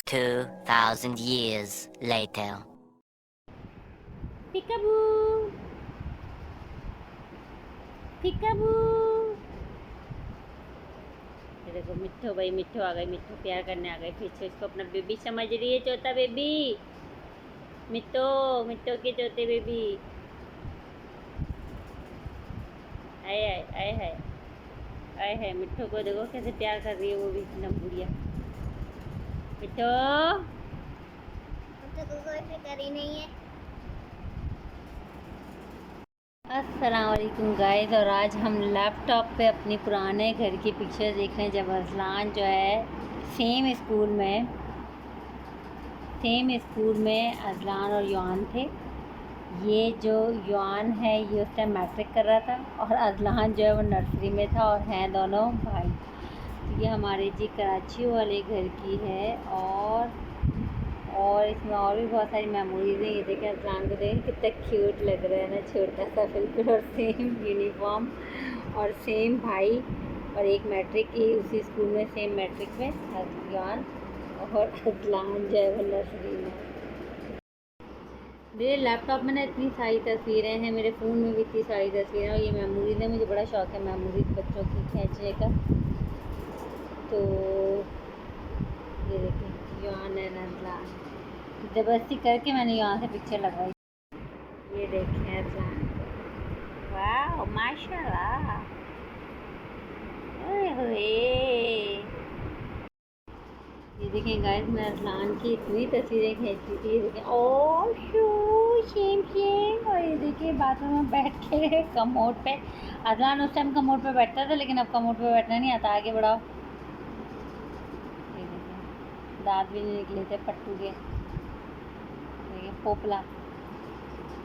2,000 years later. Peekaboo, peekaboo। ये देखो मिट्ठू भाई, मिट्ठू आ गई, मिट्ठू प्यार करने आ गई फिर से। इसको अपना बेबी समझ रही है, चौथा बेबी। मिट्टू, मिट्टू की चौथी बेबी। आए आए आए है, आए है। मिट्ठू को देखो कैसे प्यार कर रही है वो भी नंबुड़िया। मिट्ठू तो कोई फिक्र ही नहीं है। अस्सलाम वालेकुम गाइस, और आज हम लैपटॉप पे अपनी पुराने घर की पिक्चर देख रहे हैं जब अज़लान जो है सेम स्कूल में अज़लान और युआन थे। ये जो युआन है ये उस टाइम मैट्रिक कर रहा था और अज़लान जो है वो नर्सरी में था, और हैं दोनों भाई। तो ये हमारे जी कराची वाले घर की है, और इसमें और भी बहुत सारी मेमोरीज हैं। ये देखें अज़लान को, देखें कितना क्यूट लग रहा है ना, छोटा सा बिल्कुल, और सेम यूनिफॉर्म और सेम भाई, और एक मैट्रिक की उसी स्कूल में, सेम मैट्रिक में अज़लान और अज़लान जो है वो नर्सरी में। मेरे लैपटॉप में ना इतनी सारी तस्वीरें हैं, मेरे फ़ोन में भी इतनी सारी तस्वीरें हैं, और ये मेमोरीज है। मुझे बड़ा शौक़ है मेमोरीज बच्चों की खींचने का। तो ये देखें युआन एंड अज़लान, ज़बरदस्ती करके मैंने यहाँ से पिक्चर लगवाई। ये देखें अज़लान, वाह माशाल्लाह, ओए होए। ये देखें गाइस, मैं अज़लान की इतनी तस्वीरें खींची थी। ये देखें, ओह शू शेम शेम। और ये देखिए बाथरूम में बैठ के कमोड पे, अज़लान उस टाइम कमोड पे बैठता था, लेकिन अब कमोड पे बैठना नहीं आता। आगे बढ़ाओ। ये देखें दांत भी नहीं निकले थे पट्टू के। देखिए पोपला,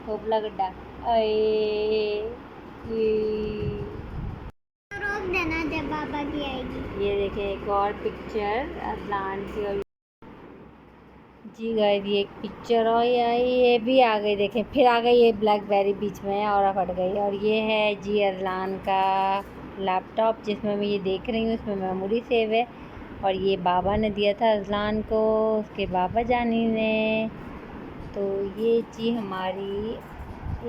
पोपला गड्ढा। रोक देना जब बाबा की आएगी। ये देखें एक और पिक्चर अज़लान की। और जी गाइस ये एक पिक्चर, और ये भी आ गई, देखें फिर आ गई ये ब्लैकबेरी बीच में और फट गई। और ये है जी अज़लान का लैपटॉप जिसमें मैं ये देख रही हूँ, इसमें मेमोरी सेव है। और ये बाबा ने दिया था अज़लान को, उसके बाबा जानी ने। तो ये जी हमारी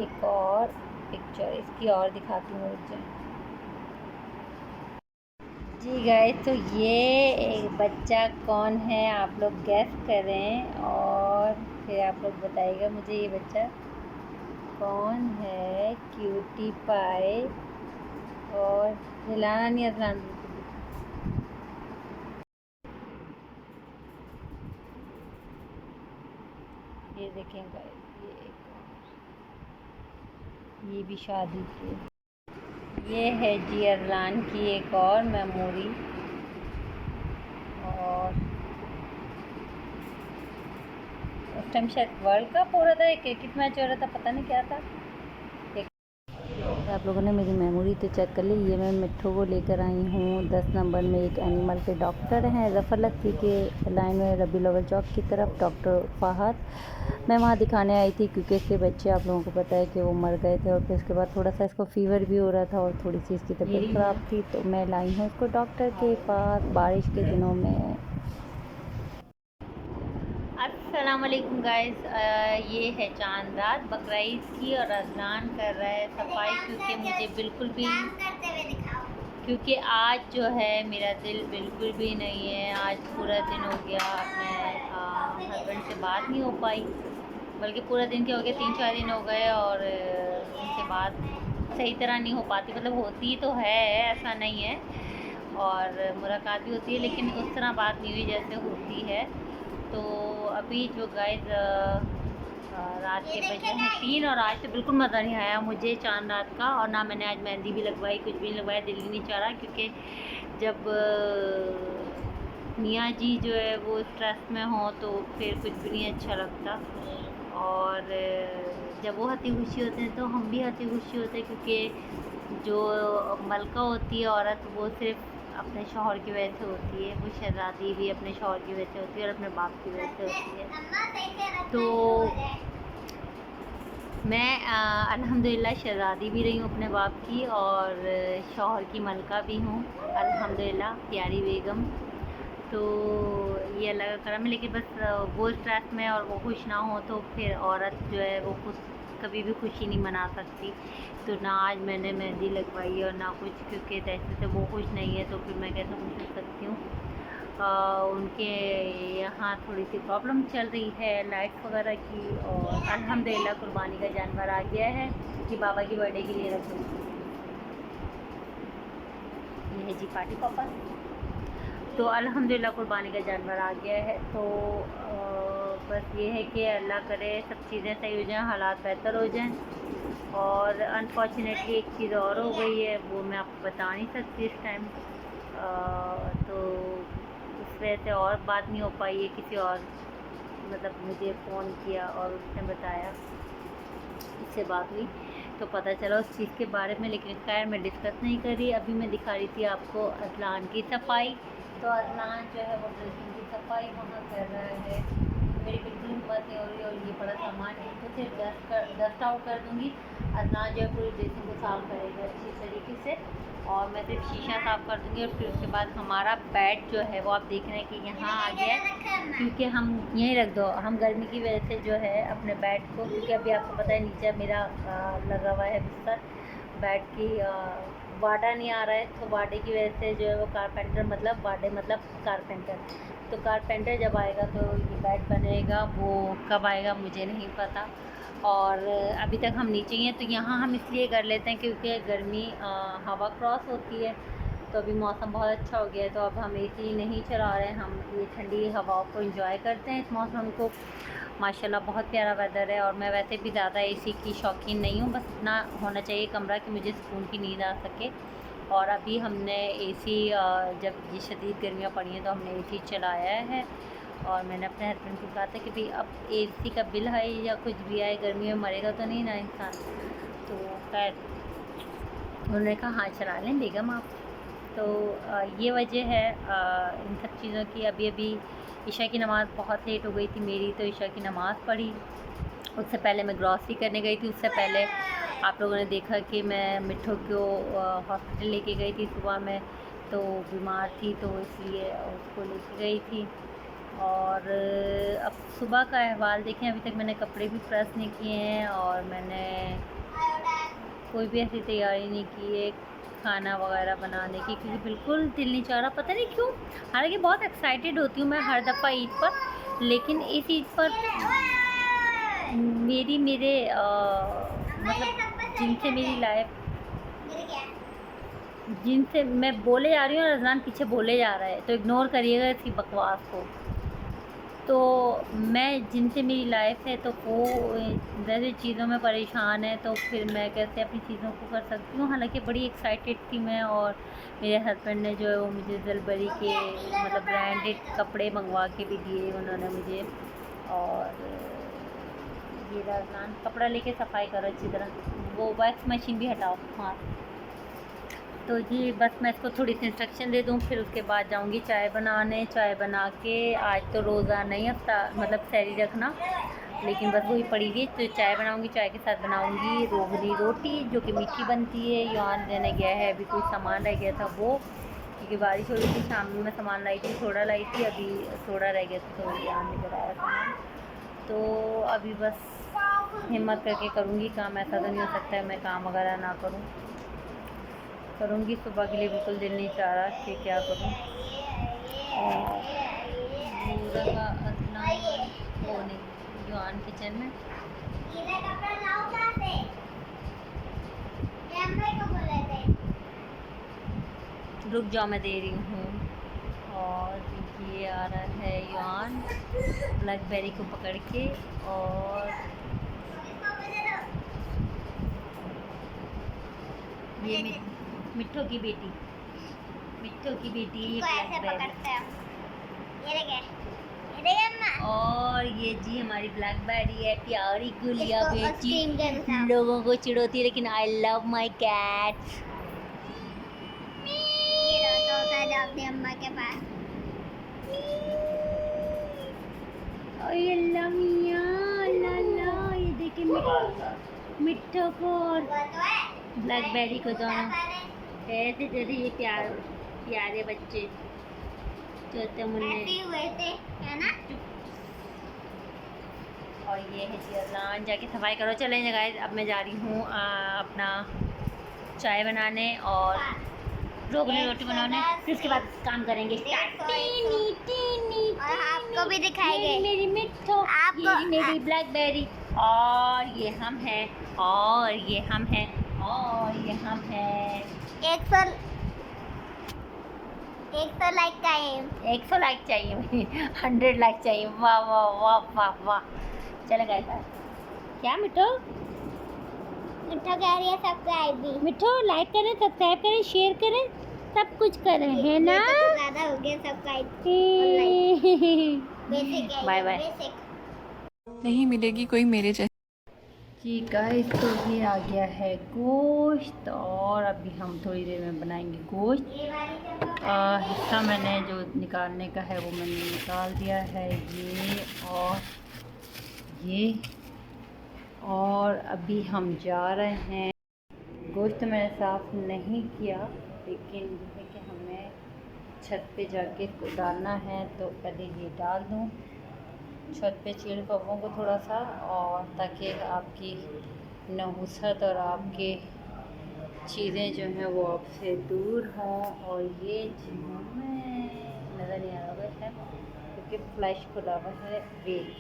एक और पिक्चर, इसकी और दिखाती हूँ मुझे। जी गाइस, तो ये एक बच्चा कौन है आप लोग गैस करें, और फिर आप लोग बताइएगा मुझे ये बच्चा कौन है। क्यूटी पाई, और हिलाना नहीं अज़लान। ये देखें गाइस, ये भी शादी की। ये है जी अज़लान की एक और मेमोरी। और उस टाइम शायद वर्ल्ड कप हो रहा था, एक क्रिकेट मैच हो रहा था, पता नहीं क्या था। आप लोगों ने मेरी मेमोरी तो चेक कर ली। ये मैं मिट्ठू को लेकर आई हूँ 10 नंबर में। एक एनिमल के डॉक्टर हैं ज़फ़र लक्की के लाइन में, रबीउल अव्वल चौक की तरफ, डॉक्टर फ़हद। मैं वहाँ दिखाने आई थी क्योंकि इसके बच्चे आप लोगों को पता है कि वो मर गए थे, और फिर उसके बाद थोड़ा सा इसको फ़ीवर भी हो रहा था और थोड़ी सी इसकी तबीयत ख़राब थी। तो मैं लाई हूँ इसको डॉक्टर के पास बारिश के दिनों में। अस्सलाम वालेकुम गाइस, ये है चांद रात बकरा ईद की, और अज़लान कर रहा है सफाई, क्योंकि मुझे बिल्कुल भी, करते हुए दिखाओ। क्योंकि आज जो है मेरा दिल बिल्कुल भी नहीं है। आज पूरा दिन हो गया, मैं हस्बैंड से बात नहीं हो पाई, बल्कि पूरा दिन क्या हो गया, 3-4 दिन हो गए, और उनसे बात सही तरह नहीं हो पाती। मतलब होती तो है, ऐसा नहीं है, और मुलाकात भी होती है, लेकिन उस तरह बात नहीं हुई जैसे होती है। तो अभी जो गाइस रात के बजे हैं 3, और आज तो बिल्कुल मज़ा नहीं आया मुझे चांद रात का। और ना मैंने आज मेहंदी भी लगवाई, कुछ भी नहीं लगवाया, दिल ही नहीं चाह रहा, क्योंकि जब मियाँ जी जो है वो स्ट्रेस में हों तो फिर कुछ भी नहीं अच्छा लगता। और जब वो हंसी खुशी होते हैं तो हम भी हंसी खुशी होते हैं, क्योंकि जो मलका होती है औरत, वो सिर्फ अपने शौहर की वजह से होती है। वो शहज़ादी भी अपने शौहर की वजह से होती है और अपने बाप की वजह से होती है। तो मैं अल्हम्दुलिल्लाह शहज़ादी भी रही हूँ अपने बाप की, और शौहर की मलका भी हूँ अल्हम्दुलिल्लाह, प्यारी बेगम। तो ये अल्लाह का करम है। लेकिन बस वो स्ट्रेस में और वो खुश ना हो तो फिर औरत जो है वो खुश कभी भी खुशी नहीं मना सकती। तो ना आज मैंने मेहंदी लगवाई और ना कुछ, क्योंकि जैसे से वो खुश नहीं है तो फिर मैं कैसे खुश हो सकती हूँ। उनके यहाँ थोड़ी सी प्रॉब्लम चल रही है लाइट वगैरह की, और अल्हम्दुलिल्लाह कुर्बानी का जानवर आ गया है कि बाबा की बर्थडे के लिए रख दूँ। ये है जी पार्टी पापा। तो अल्हम्दुलिल्लाह कुर्बानी का जानवर आ गया है। तो बस ये है कि अल्लाह करे सब चीज़ें सही हो जाएं, हालात बेहतर हो जाएं। और अनफॉर्चुनेटली एक चीज़ और हो गई है, वो मैं आपको बता नहीं सकती इस टाइम। तो उस वजह से और बात नहीं हो पाई है। किसी और मतलब मुझे फ़ोन किया और उसने बताया, उससे बात हुई तो पता चला उस चीज़ के बारे में। लेकिन खैर मैं डिस्कस नहीं कर रही। अभी मैं दिखा रही थी आपको अजलान की सफाई। तो अजलान जो है वो ड्रेसिंग की सफाई वहाँ कर रहा है। मेरी बिल्कुल हिम्मत नहीं हो रही, और ये बड़ा सामान है तो सिर्फ डस्ट आउट कर दूँगी। अजलान जो है पूरी ड्रेसिंग को साफ़ करेगा अच्छी तरीके से, और मैं सिर्फ शीशा साफ़ कर दूँगी। और फिर उसके बाद हमारा बेड जो है वो आप देख रहे हैं कि यहाँ आ गया है, क्योंकि हम यहीं रख दो। हम गर्मी की वजह से जो है अपने बेड को, क्योंकि अभी आपको पता है नीचे मेरा लगा हुआ है बिस्तर, बेड की वाडा नहीं आ रहा है। तो वाडे की वजह से जो है वो कारपेंटर, मतलब वाडे मतलब कारपेंटर, तो कारपेंटर जब आएगा तो ये बेड बनेगा। वो कब आएगा मुझे नहीं पता। और अभी तक हम नीचे ही हैं। तो यहाँ हम इसलिए कर लेते हैं क्योंकि गर्मी हवा क्रॉस होती है। तो अभी मौसम बहुत अच्छा हो गया है, तो अब हम एसी नहीं चला रहे हैं, हम ये ठंडी हवाओं को एंजॉय करते हैं इस मौसम को। माशाल्लाह बहुत प्यारा वेदर है। और मैं वैसे भी ज़्यादा एसी की शौकीन नहीं हूँ, बस इतना होना चाहिए कमरा कि मुझे सुकून की नींद आ सके। और अभी हमने एसी, जब ये शदीद गर्मियाँ पड़ी हैं तो हमने एसी चलाया है। और मैंने अपने हस्बैंड को कहा था कि भाई अब एसी का बिल है या कुछ भी आए, गर्मी में मरेगा तो नहीं ना इंसान। तो खैर उन्होंने कहा हाँ चला लें बेगम आप। तो ये वजह है इन सब चीज़ों की। अभी ईशा की नमाज़ बहुत लेट हो गई थी मेरी, तो ईशा की नमाज़ पढ़ी। उससे पहले मैं ग्रॉसरी करने गई थी। उससे पहले आप लोगों ने देखा कि मैं मिट्ठू को हॉस्पिटल लेके गई थी सुबह में, तो बीमार थी तो इसलिए उसको लेके गई थी। और अब सुबह का अहवाल देखें, अभी तक मैंने कपड़े भी प्रेस नहीं किए हैं, और मैंने कोई भी ऐसी तैयारी नहीं की है खाना वगैरह बनाने की, क्योंकि बिल्कुल दिल नहीं चाह रहा, पता नहीं क्यों। हालांकि बहुत एक्साइटेड होती हूँ मैं हर दफ़ा ईद पर, लेकिन इस ईद पर मेरे मतलब जिनसे मेरी लाइफ, जिनसे मैं बोले जा रही हूँ और रज़ान पीछे बोले जा रहा है, तो इग्नोर करिएगा इसकी बकवास को। तो मैं जिनसे मेरी लाइफ है तो वो जैसे चीज़ों में परेशान है, तो फिर मैं कैसे अपनी चीज़ों को कर सकती हूँ। हालांकि बड़ी एक्साइटेड थी मैं, और मेरे हस्बैंड ने जो है वो मुझे जलबरी के मतलब ब्रांडेड कपड़े मंगवा के भी दिए उन्होंने मुझे। और ये रज़ान कपड़ा लेके सफाई करो अच्छी तरह, वो वैक्स मशीन भी हटाओ। हाँ तो जी बस मैं इसको थोड़ी सी इंस्ट्रक्शन दे दूँ, फिर उसके बाद जाऊँगी चाय बनाने। चाय बना के, आज तो रोज़ा नहीं हफ्ता मतलब सहरी रखना, लेकिन बस वही पड़ी हुई। तो चाय बनाऊँगी, चाय के साथ बनाऊँगी रोगनी रोटी जो कि मीठी बनती है। युआन लेने गया है, अभी कोई सामान रह गया था वो, क्योंकि बारिश हो रही थी। शाम में मैं सामान लाई थी, सोडा लाई थी, अभी सोडा रह गया था तो युआन लेकर आया सामान। तो अभी बस हिम्मत करके करूँगी काम, ऐसा तो नहीं हो सकता है मैं काम वगैरह ना करूँगी। सुबह के लिए बिल्कुल दिल नहीं चाह रहा कि क्या करूँ। का असना वो नहीं युआन किचन में रुक जाओ मैं दे रही हूँ। और ये आ रहा है युआन ब्लैकबेरी को पकड़ के, और ये मिट्ठू की बेटी ये ब्लैकबेरी, और ये जी हमारी ब्लैकबेरी है, प्यारी गुलिया बेटी, लोगों को चिढ़ोती है लेकिन आई लव माई कैट। अम्मा के पास ये देखिए मिट्ठू को और ब्लैकबेरी को दोनों ऐसे जैसे ये प्यारे बच्चे। चलते मुन्ने। ऐसे ही हुए थे, है ना? और ये है जी अज़लान, जाके सफाई करो। चलें गाइस, अब मैं जा रही हूँ अपना चाय बनाने और रोगनी रोटी बनाने, फिर उसके बाद काम करेंगे स्टार्ट। और आपको भी दिखाएंगे। मेरी मिट्ठो, आपको- ये मेरी ब्लैकबेरी, और ये हम हैं, और ये हम हैं, और ये हम हैं। 100 लाइक टाइम। 100 लाइक चाहिए मुझे, 100 लाइक चाहिए। वाह वाह वाह वाह वाह। चले गाइस, क्या मिट्ठो? मिठा कह रही है सब्सक्राइब भी। मिट्ठो लाइक करें, सब्सक्राइब करें, शेयर करें, सब कुछ करें, है ना? ये तो ज़्यादा हो गया सब्सक्राइब। बेसिक है। Bye bye. बेसिक। नहीं मिलेगी कोई मेरे जैसे। जी गाइस, तो ये आ गया है गोश्त, और अभी हम थोड़ी देर में बनाएंगे गोश्त। ये वाली जगह हिस्सा मैंने जो निकालने का है वो मैंने निकाल दिया है, ये और अभी हम जा रहे हैं। गोश्त मैंने साफ़ नहीं किया, लेकिन जैसे कि हमें छत पे जाके इसको डालना है, तो पहले ये डाल दूँ छत पे चीड़ कौवों को थोड़ा सा, और ताकि आपकी नहुसत और आपके चीज़ें जो हैं वो आपसे दूर हों। और ये में नज़र नहीं आ रहा है क्योंकि फ्लैश खुला हुआ है। वेट,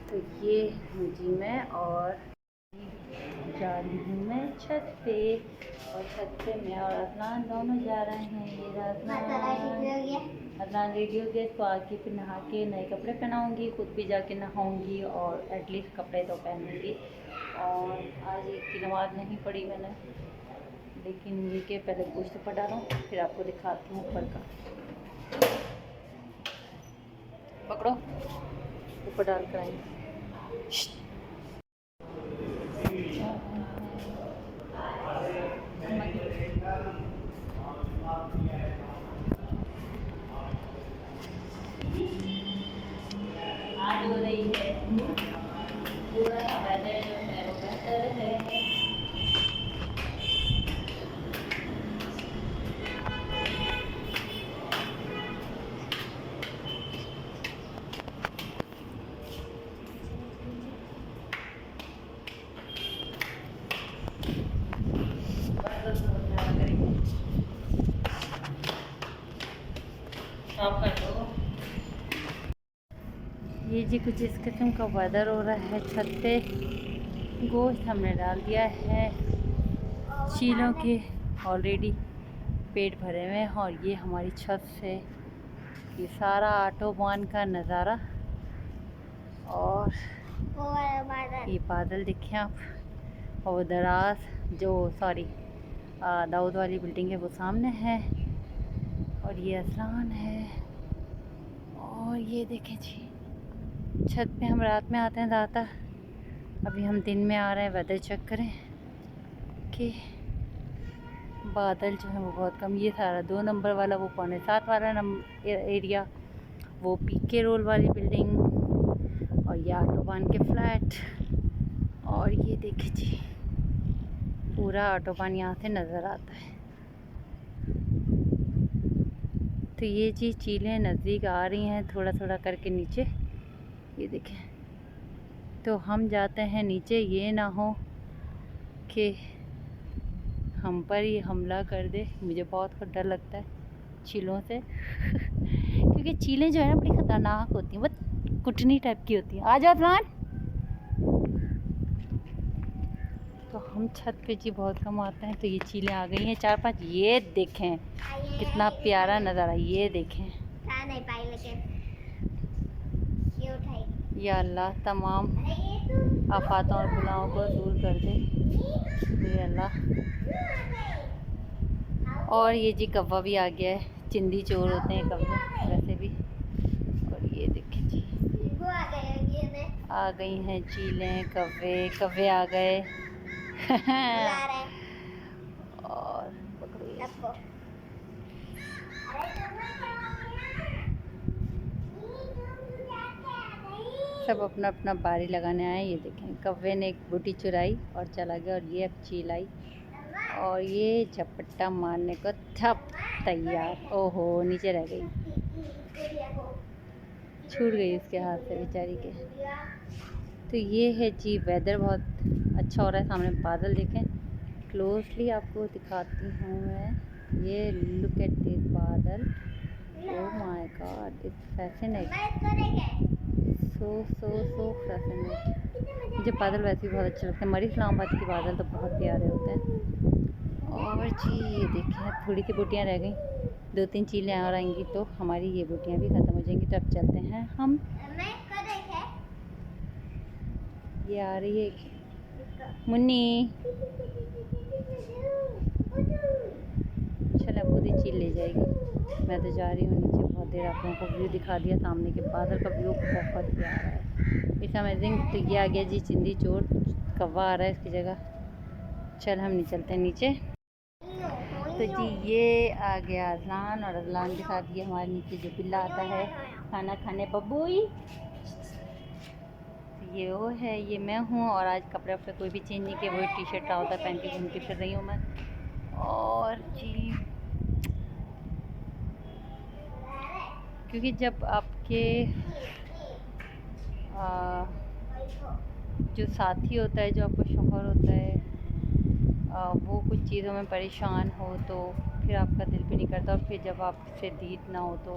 तो ये हूँ जी मैं, और जा रही हूँ मैं छत पे, और छत पे मैं और अदनान दोनों जा रहे हैं। ये अदनान रेडी हो गया, तो आके फिर नहा के नए कपड़े पहनाऊँगी, खुद भी जाके नहाऊँगी और एटलीस्ट कपड़े तो पहनूँगी। और आज एक की नमाज़ नहीं पढ़ी मैंने, लेकिन ये कि पहले गोश्त ऊपर डालूँ, फिर आपको दिखाती हूँ ऊपर का। पकड़ो, ऊपर डाल कर आएंगे। आज हो रही है पूरा वेदर जो है वो बेहतर है। ये जी कुछ इस किस्म का वेदर हो रहा है छत पे। गोश्त हमने डाल दिया है चीलों के, ऑलरेडी पेट भरे हुए हैं। और ये हमारी छत से ये सारा ऑटोबान का नज़ारा, और ये बादल देखें आप, और वो दराज जो दाऊद वाली बिल्डिंग है वो सामने है, और ये आसमान है। और ये देखें जी, छत पे हम रात में आते हैं ज़्यादातर, अभी हम दिन में आ रहे हैं। वेदर चेक करें कि बादल जो है वो बहुत कम। ये सारा 2 नंबर वाला, वो 7.25 वाला एरिया, वो पीके रोल वाली बिल्डिंग, और ये ऑटोबान के फ्लैट। और ये देखिए जी, पूरा ऑटोबान यहाँ से नज़र आता है। तो ये जी चीलें नज़दीक आ रही हैं थोड़ा थोड़ा करके नीचे, ये देखें। तो हम जाते हैं नीचे, ये ना हो कि हम पर ही हमला कर दे। मुझे बहुत डर लगता है चीलों से क्योंकि चीलें जो है ना बड़ी ख़तरनाक होती हैं, बहुत कुटनी टाइप की होती हैं। आ जाओ अदनान। तो हम छत पे जी बहुत कम आते हैं। तो ये चीलें आ गई हैं 4-5। ये देखें कितना प्यारा नज़ारा, ये देखें। नहीं पाई लेकिन ये उठाई। या अल्लाह तमाम आफातों और गुनाहों को दूर कर दे या अल्लाह। और ये जी कौवा भी आ गया है, चिंदी चोर होते हैं कौवे वैसे भी। और ये देखें जी, वो आ गए, आ गई हैं चीलें, कौवे आ गए बुला रहे हैं और पकड़ो सबको। सब अपना अपना बारी लगाने आए। ये देखें, कौवे ने एक बूटी चुराई और चला गया, और ये अब चील आई और ये झपट्टा मारने को थप तैयार। ओहो नीचे रह गई, छूट गई उसके हाथ से बेचारी के। तो ये है जी वेदर, बहुत अच्छा हो रहा है। सामने बादल देखें, क्लोजली आपको दिखाती हूँ मैं। ये लुक एट दिस बादल, oh my God, it's fascinating, so fascinating. मुझे बादल वैसे भी बहुत अच्छे लगते हैं। मरी इस्लामाबाद के बादल तो बहुत प्यारे होते हैं। और जी ये देखें, थोड़ी सी बूटियाँ रह गई, 2-3 चीलें आ रहेंगी तो हमारी ये बूटियाँ भी ख़त्म हो जाएंगी। तो अब चलते हैं हम। ये आ रही है मुन्नी, चल अब खुद ही चील ले जाएगी। मैं तो जा रही हूँ नीचे। बहुत देर आप लोगों को व्यू दिखा दिया, सामने के बादल का व्यू बहुत प्यारा है, इट्स अमेजिंग। तो ये आ गया जी चिंदी चोर, कौवा आ रहा है इसकी जगह। चल हम निकलते हैं नीचे। तो जी ये आ गया अजलान, और अजलान के साथ ये हमारे नीचे जो बिल्ला आता है खाना खाने, बब्बूई। तो ये वो है, ये मैं हूँ। और आज कपड़े वपड़े कोई भी चेंज नहीं किए, वही टी शर्ट ट्राउज़र पहन के घूमती फिर रही हूँ मैं। और जी क्योंकि जब आपके जो साथी होता है, जो आपका शौहर होता है, वो कुछ चीज़ों में परेशान हो तो फिर आपका दिल भी नहीं करता। और फिर जब आपसे दीद ना हो तो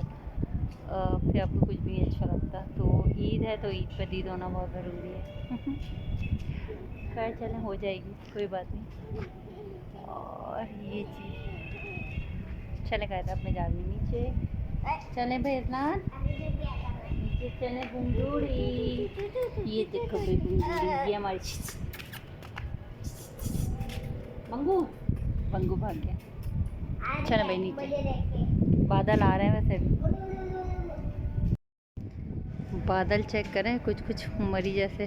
फिर आपको कुछ भी नहीं अच्छा लगता। तो ईद है तो ईद पर दीद होना बहुत ज़रूरी है। खैर चलें, हो जाएगी, कोई बात नहीं। और ये चीज़ चले गए थे, अब मैं जा रही हूँ नीचे। चलें भाई इस्लान, नीचे चलें गुंडूरी। ये देखो भाई गुंडूरी, ये हमारी मंगू, मंगू भाग गया। चलें भाई नीचे। बादल आ रहे हैं वैसे भी, बादल चेक करें, कुछ मरी जैसे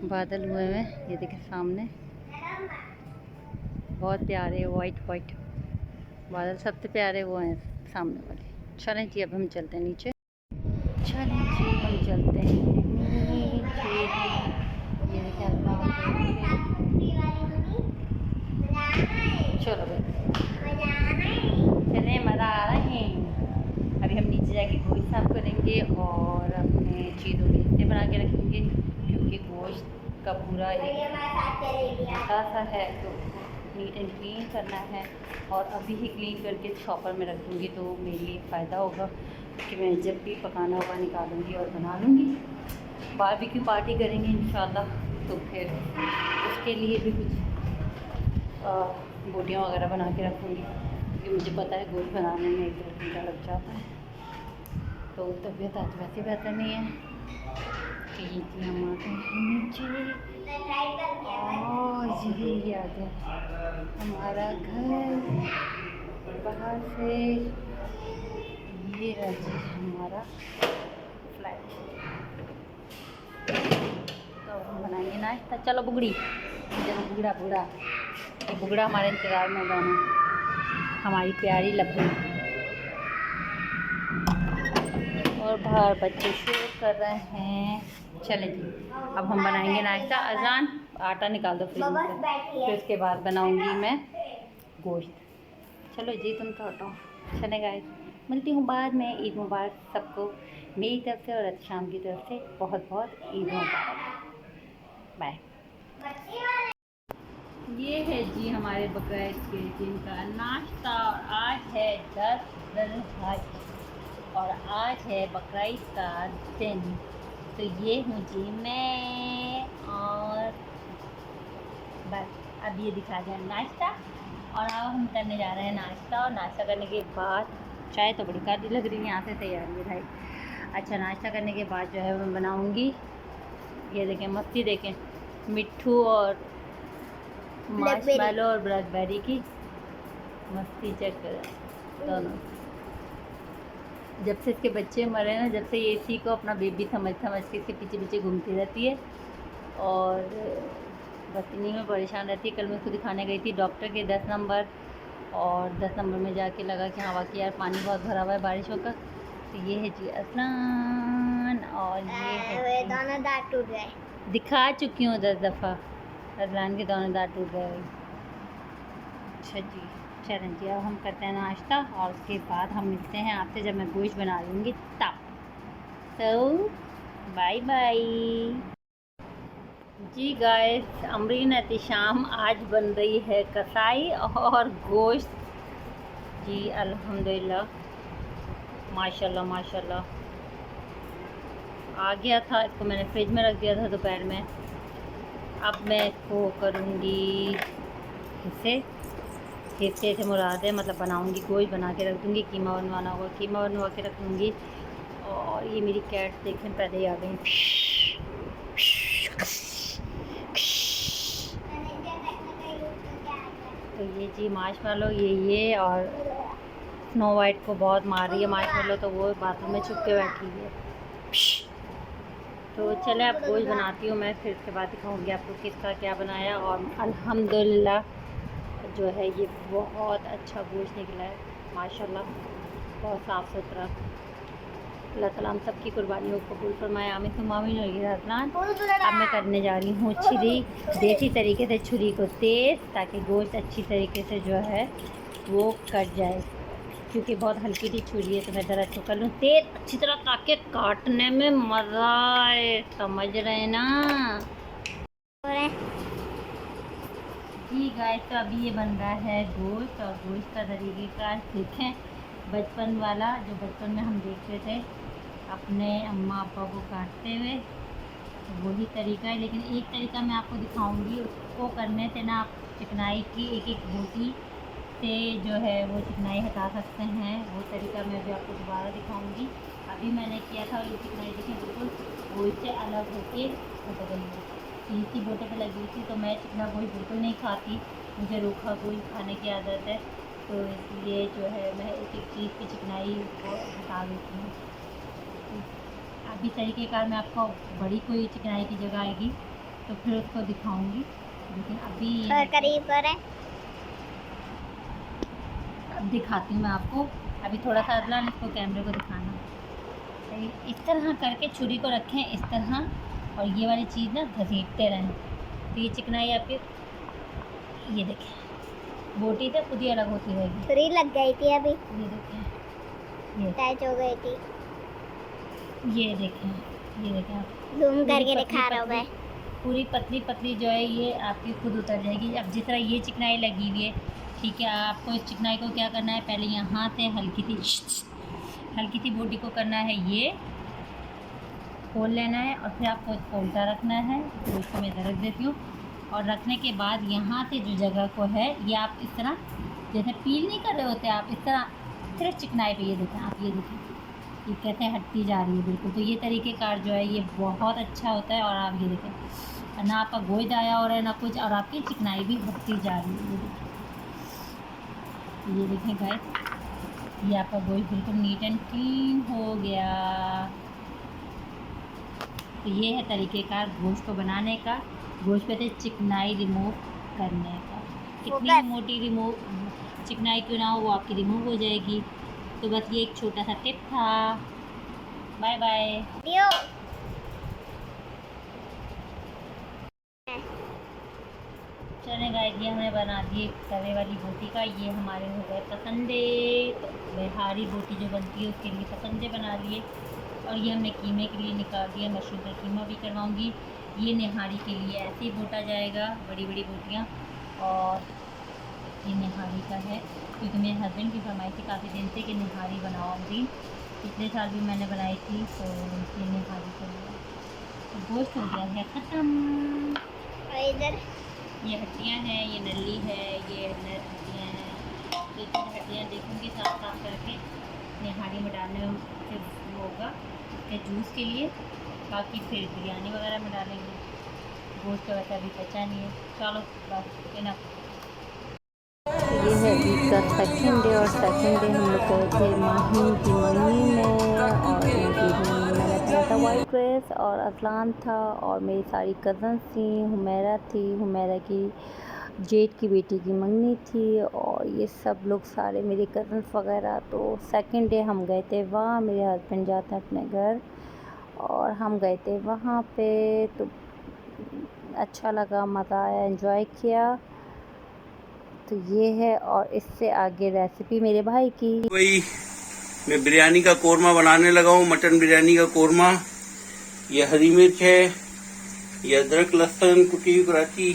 बादल हुए हैं। ये देखें सामने, बहुत प्यारे वाइट बादल, सबसे प्यारे वो हैं सामने वाले। चलें जी अब हम चलते हैं नीचे। चलें जी हम चलते हैं नीचे। ये देखें, चलो भाई चलें, मज़ा आ रहा है। अभी हम नीचे जाके गोश्त साफ करेंगे और अपने चीज़ों के हिस्से बना के रखेंगे, क्योंकि गोश्त का पूरा एक मोटा सा है तो नीट एंड क्लीन करना है। और अभी ही क्लीन करके शॉपर में रख दूँगी तो मेरे लिए फ़ायदा होगा कि मैं जब भी पकाना होगा निकालूँगी और बना लूँगी। बारबेक्यू पार्टी करेंगे इंशाल्लाह, तो फिर उसके लिए भी कुछ बोटियाँ वगैरह बना के रखूँगी, क्योंकि मुझे पता है गोश्त बनाने में 1-2 घंटा लग जाता है। तो तबीयत आज वैसे बेहतर नहीं है। तो ये थी हम आते हैं नीचे, और यही आ गया हमारा घर बाहर से। ये है जी हमारा फ्लैट। तो हम बनाएंगे नाश्ता। चलो बुगड़ी, चलो बुगड़ा, ये बुगड़ा हमारे इंतज़ार में गाना, हमारी प्यारी लब्बू। और बाहर बच्चे शोर कर रहे हैं। चलें जी अब हम बनाएंगे नाश्ता। अजान, आटा निकाल दो फ्रिज में, फिर उसके बाद बनाऊंगी मैं गोश्त। चलो जी तुम तो हटो। चले गाइस, मिलती हूँ बाद में। ईद मुबारक सबको मेरी तरफ से, और आज शाम की तरफ से बहुत बहुत ईद मुबारक। बाय। ये है जी हमारे बकरीद के दिन का नाश्ता। आज है 10 ज़ुल्हिज्जा और आज है बकरीद का दिन। तो ये हूँ जी मैं, और बस अब ये दिखा दें नाश्ता। और अब हम करने जा रहे हैं नाश्ता, और नाश्ता करने के बाद चाय तो बड़ी काली लग रही है, यहाँ से तैयारी है भाई। अच्छा, नाश्ता करने के बाद जो है मैं बनाऊँगी, ये देखें मस्ती देखें, मिट्ठू और मार्शमेलो और ब्लैकबेरी की मस्ती चेक करें दोनों। जब से इसके बच्चे मरे ना, जब से ये इसी को अपना बेबी समझ के इसके पीछे पीछे घूमती रहती है और बस इन्हीं में परेशान रहती है। कल मैं उसको दिखाने गई थी डॉक्टर के 10 नंबर, और 10 नंबर में जाके लगा कि हाँ वाकई यार पानी बहुत भरा हुआ है बारिशों का। तो ये है जी अजलान, और ये है दाना दांत टूट गए, दिखा चुकी हूँ 10 दफ़ा। अजलान के दानेदार टूट गए भाई। अच्छा जी, चलें जी, अब हम करते हैं नाश्ता और उसके बाद हम मिलते हैं आपसे जब मैं गोश्त बना लूँगी तब। तो बाय बाय जी गाइस। अमरीन एहतिशाम आज बन रही है कसाई और गोश्त जी, अल्हम्दुलिल्लाह, माशाल्लाह माशाल्लाह। आ गया था, इसको मैंने फ्रिज में रख दिया था दोपहर में। अब मैं इसको करूँगी हिस्से से मुराद है, मतलब बनाऊँगी, गोश्त बना के रख दूँगी। कीमा बनवाना होगा, कीमा बनवा के रख दूँगी। और ये मेरी कैट देखें पहले ही आ गई। तो ये जी मार्शमैलो, ये और स्नो वाइट को बहुत मार रही है मार्शमैलो, तो वो बाथरूम में छुप के बैठी है। तो चले अब गोश्त बनाती हूँ मैं, फिर उसके बाद दिखाऊँगी आपको किसका क्या बनाया। और अल्हम्दुलिल्लाह जो है ये बहुत अच्छा गोश्त निकला है माशाल्लाह, बहुत साफ़ सुथरा। अल्लाह ताला हम सब की कुर्बानियों को कबूल फरमाए, आमीन सुम्मा आमीन। अब मैं करने जा रही हूँ छुरी, देसी तरीके से छुरी को तेज़, ताकि गोश्त अच्छी तरीके से जो है वो कट जाए, क्योंकि बहुत हल्की सी छुरी है। तो मैं ज़रा इसको कर लूँ तेज़ अच्छी तरह, ताकि काटने में मज़ा आए, समझ रहे हैं ना जी गाइस। तो अभी ये बन रहा है गोश्त, और गोश्त का तरीक़ेकार देखें, बचपन वाला जो बचपन में हम देखते थे अपने अम्मा अब्बा को काटते हुए, वही तरीका है। लेकिन एक तरीका मैं आपको दिखाऊंगी, उसको करने से ना आप चिकनाई की एक एक बोटी से जो है वो चिकनाई हटा सकते हैं। वो तरीका मैं भी आपको दोबारा दिखाऊंगी। अभी मैंने किया था, ये चिकनाई देखिए बिल्कुल गोश्त से अलग होके उतर गई है। तीसरी बोटे पर लगी थी, तो मैं चिकना गोश्त बिल्कुल नहीं खाती, मुझे रूखा गोश्त खाने की आदत है। तो इसलिए जो है मैं एक एक चीज़ की चिकनाई को हटा देती हूँ। अभी तरीक़ेकार में आपको बड़ी कोई चिकनाई की जगह आएगी तो फिर उसको दिखाऊंगी, लेकिन अभी करीब करें, अब दिखाती हूँ मैं आपको। अभी थोड़ा सा अदला, इसको कैमरे को दिखाना। इस तरह करके छुरी को रखें इस तरह, और ये वाली चीज़ ना घसीटते रहें, तो ये चिकनाई आपके, ये देखें बोटी से खुद ही अलग होती रहेगी। छुरी लग गई थी अभी, ये देखें, ये टच हो गई थी। ये देखें आप जूम करके दिखा रहा हूँ मैं। पूरी पतली पतली जो है ये आपकी खुद उतर जाएगी। अब जिस तरह ये चिकनाई लगी हुई है, ठीक है, आपको इस चिकनाई को क्या करना है, पहले यहाँ से हल्की सी बोटी को करना है, ये खोल लेना है, और फिर आपको इसको उल्टा रखना है। तो इसको मैं इधर रख देती हूँ, और रखने के बाद यहाँ से जो जगह को है, ये आप इस तरह जैसे पील नहीं कर रहे होते, आप इस तरह सिर्फ चिकनाई पे ये देखें, आप ये देखें ये कैसे हटती जा रही है बिल्कुल। तो ये तरीक़ेकार जो है ये बहुत अच्छा होता है। और आप ये देखें, ना आपका गोश्त आया हो रहा है ना कुछ, और आपकी चिकनाई भी हटती जा रही है। ये देखें गाइस, ये आपका गोश्त बिल्कुल नीट एंड क्लीन हो गया। तो ये है तरीक़ेकार गोश्त को बनाने का, गोश्त पे से चिकनाई रिमूव करने का। कितनी मोटी चिकनाई क्यों ना हो, वो आपकी रिमूव हो जाएगी। तो बस ये एक छोटा सा टिप था। Bye bye. चले गाइस, ये हमने बना दिए तवे वाली बोटी का, ये हमारे हो गए पसंदे। तो बिहारी बोटी जो बनती है उसके लिए पसंदे बना लिए, और ये हमने कीमे के लिए निकाल दिया। मशरूम का कीमा भी करवाऊँगी। ये निहारी के लिए ऐसे ही बोटा जाएगा, बड़ी बड़ी बोटियाँ। और ये निहारी का है, क्योंकि मेरे हस्बैंड की फरमाइश थी काफ़ी दिन से कि निहारी बनाऊँगी। पिछले साल भी मैंने बनाई थी, तो ये निहारी कर लिया। तो गोश्त हो गया है ख़त्म। इधर ये हड्डियाँ हैं, ये नली है, ये हड्डियाँ हैं। तो इतनी हड्डियाँ देखूँगी साफ साफ करके निहारी में डालने से होगा इसके जूस के लिए, बाकी फिर बिरयानी वगैरह में डालेंगे। गोश्त वैसे अभी बचा नहीं है। चलो बस इनफ। ये है ईद का सेकंड डे, और सेकंड डे हम लोग गए थे माहिन की मंगनी में, और मैंने पहना था वाइट ड्रेस, और असलान था, और मेरी सारी कज़न्स थी, हुमैरा थी, हुमैरा की जेठ की बेटी की मंगनी थी, और ये सब लोग सारे मेरे कज़न्स वगैरह। तो सेकंड डे हम गए थे वहाँ, मेरे हस्बैंड जाते हैं अपने घर, और हम गए थे वहाँ पे। तो अच्छा लगा, मज़ा आया, एंजॉय किया। तो ये है, और इससे आगे रेसिपी मेरे भाई की। वही मैं बिरयानी का कोरमा बनाने लगा हूँ, मटन बिरयानी का कोरमा। ये हरी मिर्च है, ये अदरक लहसुन कुटी हुई कराची,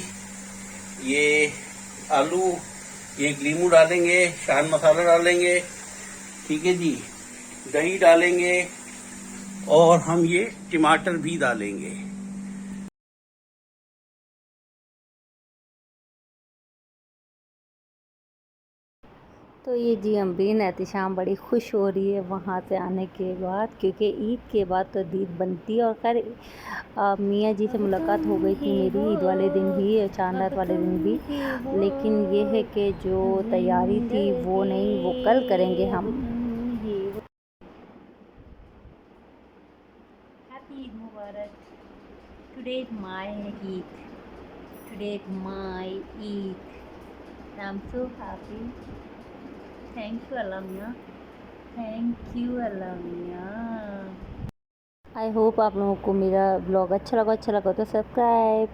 ये आलू, ये लीमू डालेंगे, शान मसाला डालेंगे, ठीक है जी, दही डालेंगे और हम ये टमाटर भी डालेंगे। तो ये जी अम्बरीन एहतिशाम बड़ी खुश हो रही है वहाँ से आने के बाद, क्योंकि ईद के बाद तो दीद बनती है। और खैर मियाँ जी से मुलाकात हो गई थी मेरी ईद वाले दिन भी, चांद रात वाले दिन भी, लेकिन ये है कि जो तैयारी थी वो नहीं, वो कल करेंगे हम। हैप्पी ईद मुबारक। Today is my Eid, today is my Eid, I am so happy. Thank you Allah मियाँ, थैंक यू अल्लाह मियाँ। आई होप आप लोगों को मेरा ब्लॉग अच्छा लगा तो सब्सक्राइब